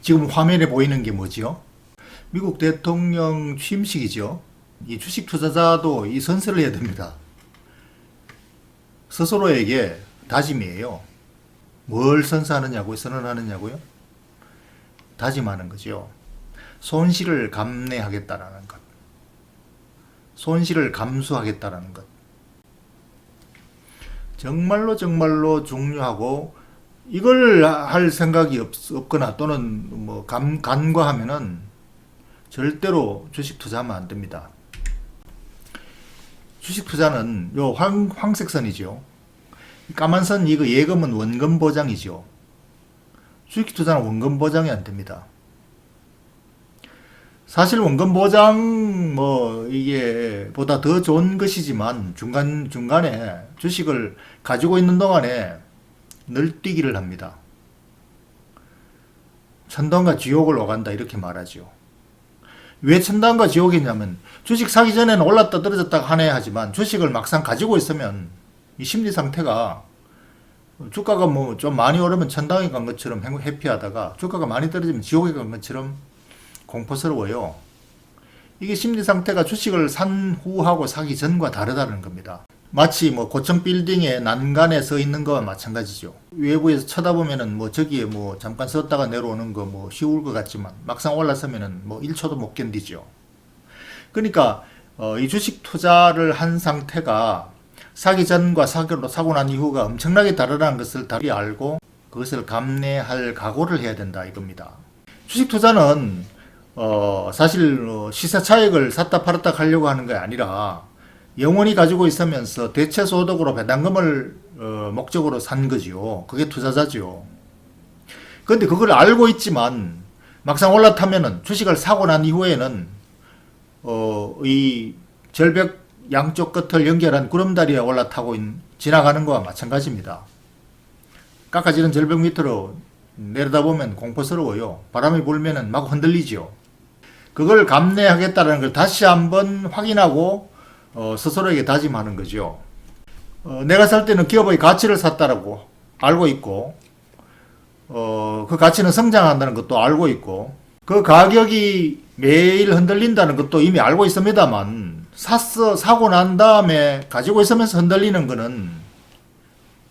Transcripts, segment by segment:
지금 화면에 보이는 게 뭐지요? 미국 대통령 취임식이죠. 이 주식 투자자도 이 선서를 해야 됩니다. 스스로에게 다짐이에요. 뭘 선서하느냐고요? 선언하느냐고요? 다짐하는 거죠. 손실을 감내하겠다라는 것. 손실을 감수하겠다라는 것. 정말로 중요하고 이걸 할 생각이 없거나 또는 뭐 간과하면은 절대로 주식 투자하면 안 됩니다. 주식 투자는 요 황색 선이죠. 까만 선 이거 예금은 원금 보장이죠. 주식 투자는 원금 보장이 안 됩니다. 사실 원금 보장 뭐 이게 보다 더 좋은 것이지만 중간에 주식을 가지고 있는 동안에 널뛰기를 합니다. 천당과 지옥을 오간다 이렇게 말하죠. 왜 천당과 지옥이냐면 주식 사기 전에는 올랐다 떨어졌다 하네 하지만 주식을 막상 가지고 있으면 이 심리 상태가 주가가 뭐 좀 많이 오르면 천당에 간 것처럼 해피하다가 주가가 많이 떨어지면 지옥에 간 것처럼 공포스러워요. 이게 심리 상태가 주식을 산 후하고 사기 전과 다르다는 겁니다. 마치 뭐 고층 빌딩의 난간에 서 있는 거와 마찬가지죠. 외부에서 쳐다보면은 뭐 저기에 뭐 잠깐 섰다가 내려오는 거 뭐 쉬울 것 같지만 막상 올라서면은 뭐 1초도 못 견디죠. 그러니까 이 주식 투자를 한 상태가 사기 전과 사고 난 이후가 엄청나게 다르다는 것을 다리 알고 그것을 감내할 각오를 해야 된다 이겁니다. 주식 투자는 사실 시세 차익을 샀다 팔았다 하려고 하는 게 아니라 영원히 가지고 있으면서 대체 소득으로 배당금을 목적으로 산 거지요. 그게 투자자죠. 그런데 그걸 알고 있지만 막상 올라타면은 주식을 사고 난 이후에는 이 절벽 양쪽 끝을 연결한 구름다리에 올라타고 지나가는 거와 마찬가지입니다. 깎아지는 절벽 밑으로 내려다보면 공포스러워요. 바람이 불면은 막 흔들리죠. 그걸 감내하겠다는 걸 다시 한번 확인하고 스스로에게 다짐하는 거죠. 내가 살 때는 기업의 가치를 샀다라고 알고 있고 그 가치는 성장한다는 것도 알고 있고 그 가격이 매일 흔들린다는 것도 이미 알고 있습니다만 사고 난 다음에 가지고 있으면서 흔들리는 거는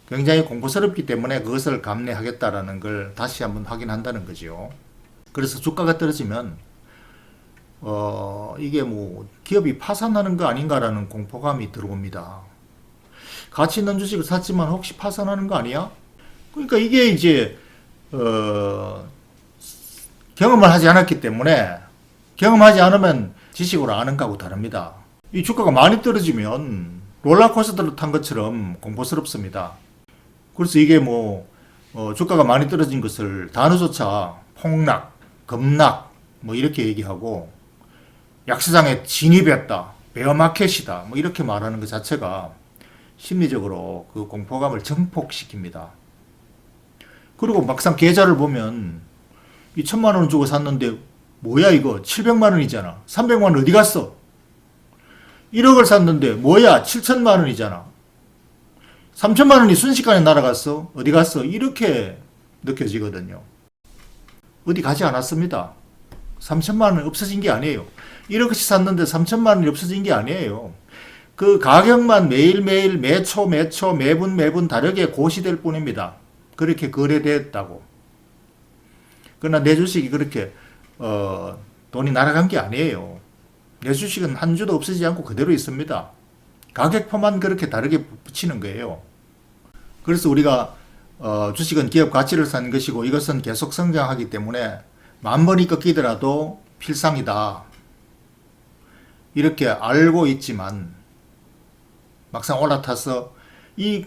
굉장히 공포스럽기 때문에 그것을 감내하겠다라는 걸 다시 한번 확인한다는 거죠. 그래서 주가가 떨어지면 이게 뭐 기업이 파산하는 거 아닌가라는 공포감이 들어옵니다. 가치 있는 주식을 샀지만 혹시 파산하는 거 아니야? 그러니까 이게 이제 경험을 하지 않았기 때문에 경험하지 않으면 지식으로 아는 거하고 다릅니다. 이 주가가 많이 떨어지면 롤러코스터를 탄 것처럼 공포스럽습니다. 그래서 이게 뭐 주가가 많이 떨어진 것을 단어조차 폭락, 급락 뭐 이렇게 얘기하고 약시장에 진입했다, 베어마켓이다 뭐 이렇게 말하는 것 자체가 심리적으로 그 공포감을 증폭시킵니다. 그리고 막상 계좌를 보면 이 1,000만 원 주고 샀는데 뭐야 이거 700만 원이잖아. 300만 원 어디 갔어? 1억을 샀는데 뭐야 7천만 원이잖아. 3천만 원이 순식간에 날아갔어. 어디 갔어? 이렇게 느껴지거든요. 어디 가지 않았습니다. 3천만 원이 없어진 게 아니에요. 1억씩 샀는데 3천만 원이 없어진 게 아니에요. 그 가격만 매일매일 매초 매분 다르게 고시될 뿐입니다. 그렇게 거래됐다고. 그러나 내 주식이 그렇게 돈이 날아간 게 아니에요. 내 주식은 한 주도 없어지지 않고 그대로 있습니다. 가격표만 그렇게 다르게 붙이는 거예요. 그래서 우리가 주식은 기업 가치를 산 것이고 이것은 계속 성장하기 때문에 만 번이 꺾이더라도 필상이다. 이렇게 알고 있지만 막상 올라타서 이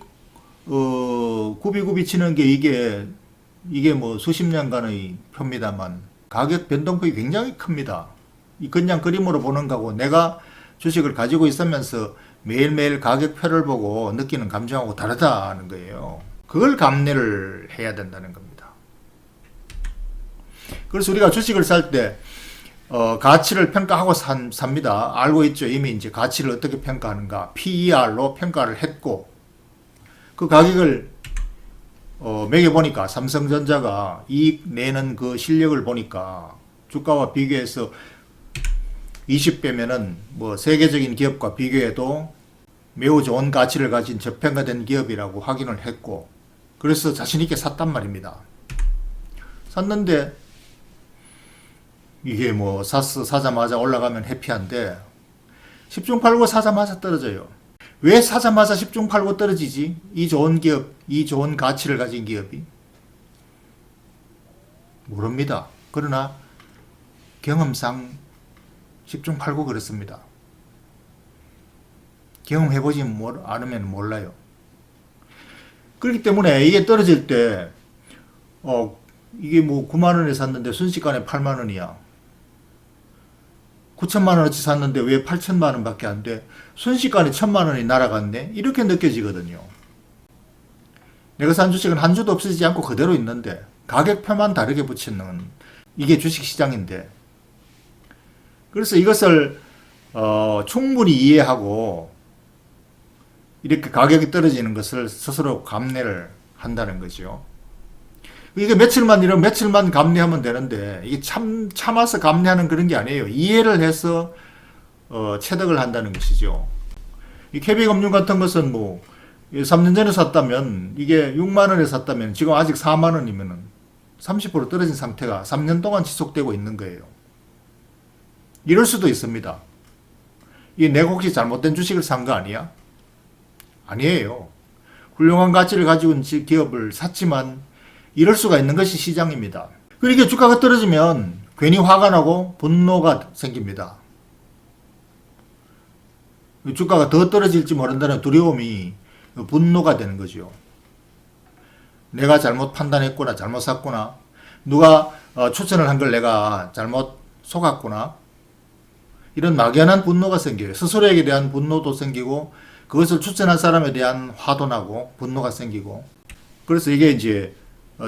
굽이굽이 치는 게 이게 뭐 수십 년간의 표입니다만 가격 변동폭이 굉장히 큽니다. 이 그냥 그림으로 보는 거고 내가 주식을 가지고 있으면서 매일매일 가격표를 보고 느끼는 감정하고 다르다는 거예요. 그걸 감내를 해야 된다는 겁니다. 그래서 우리가 주식을 살 때 가치를 평가하고 삽니다. 알고 있죠. 이미 이제 가치를 어떻게 평가하는가. PER로 평가를 했고 그 가격을 매겨보니까 삼성전자가 이익 내는 그 실력을 보니까 주가와 비교해서 20배면은 뭐 세계적인 기업과 비교해도 매우 좋은 가치를 가진 저평가된 기업이라고 확인을 했고, 그래서 자신있게 샀단 말입니다. 샀는데 이게 뭐 사자마자 올라가면 해피한데 10중 8구 사자마자 떨어져요. 왜 사자마자 10중 8구 떨어지지? 이 좋은 기업, 이 좋은 가치를 가진 기업이? 모릅니다. 그러나 경험상 10중 8구 그렇습니다. 경험해보지 않으면 몰라요. 그렇기 때문에 이게 떨어질 때 이게 뭐 9만원에 샀는데 순식간에 8만원이야. 9천만원어치 샀는데 왜 8천만원 밖에 안 돼? 순식간에 1천만원이 날아갔네? 이렇게 느껴지거든요. 내가 산 주식은 한 주도 없어지지 않고 그대로 있는데 가격표만 다르게 붙이는 이게 주식시장인데, 그래서 이것을 충분히 이해하고 이렇게 가격이 떨어지는 것을 스스로 감내를 한다는 거죠. 이게 며칠만 감내하면 되는데 이게 참아서 감내하는 그런 게 아니에요. 이해를 해서 체득을 한다는 것이죠. 이 KB금융 같은 것은 뭐 3년 전에 샀다면 이게 6만 원에 샀다면 지금 아직 4만 원이면은 30% 떨어진 상태가 3년 동안 지속되고 있는 거예요. 이럴 수도 있습니다. 이 내가 혹시 잘못된 주식을 산 거 아니야? 아니에요. 훌륭한 가치를 가지고 있는 기업을 샀지만 이럴 수가 있는 것이 시장입니다. 그러니까 주가가 떨어지면 괜히 화가 나고 분노가 생깁니다. 주가가 더 떨어질지 모른다는 두려움이 분노가 되는 거죠. 내가 잘못 판단했구나, 잘못 샀구나, 누가 추천을 한 걸 내가 잘못 속았구나, 이런 막연한 분노가 생겨요. 스스로에게 대한 분노도 생기고 그것을 추천한 사람에 대한 화도 나고 분노가 생기고, 그래서 이게 이제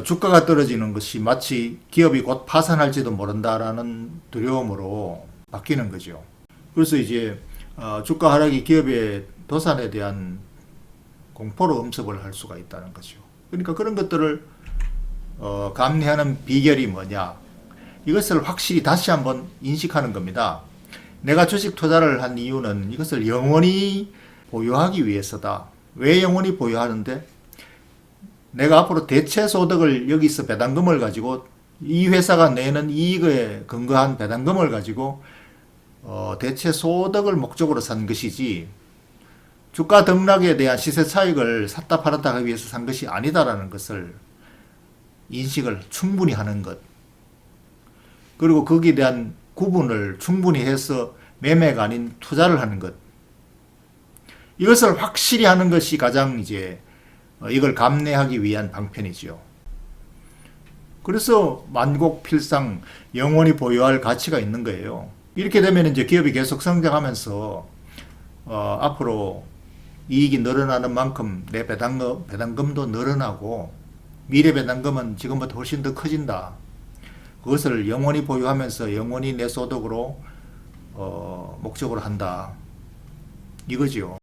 주가가 떨어지는 것이 마치 기업이 곧 파산할지도 모른다라는 두려움으로 바뀌는 거죠. 그래서 이제 주가 하락이 기업의 도산에 대한 공포로 음습을 할 수가 있다는 거죠. 그러니까 그런 것들을 감내하는 비결이 뭐냐? 이것을 확실히 다시 한번 인식하는 겁니다. 내가 주식 투자를 한 이유는 이것을 영원히 보유하기 위해서다. 왜 영원히 보유하는데? 내가 앞으로 대체 소득을 여기서 배당금을 가지고 이 회사가 내는 이익에 근거한 배당금을 가지고 대체 소득을 목적으로 산 것이지 주가 등락에 대한 시세 차익을 샀다 팔았다 하기 위해서 산 것이 아니다라는 것을 인식을 충분히 하는 것, 그리고 거기에 대한 구분을 충분히 해서 매매가 아닌 투자를 하는 것, 이것을 확실히 하는 것이 가장 이제 이걸 감내하기 위한 방편이죠. 그래서 만곡필상 영원히 보유할 가치가 있는 거예요. 이렇게 되면 이제 기업이 계속 성장하면서 앞으로 이익이 늘어나는 만큼 내 배당금도 늘어나고 미래 배당금은 지금보다 훨씬 더 커진다. 그것을 영원히 보유하면서 영원히 내 소득으로 목적으로 한다. 이거지요.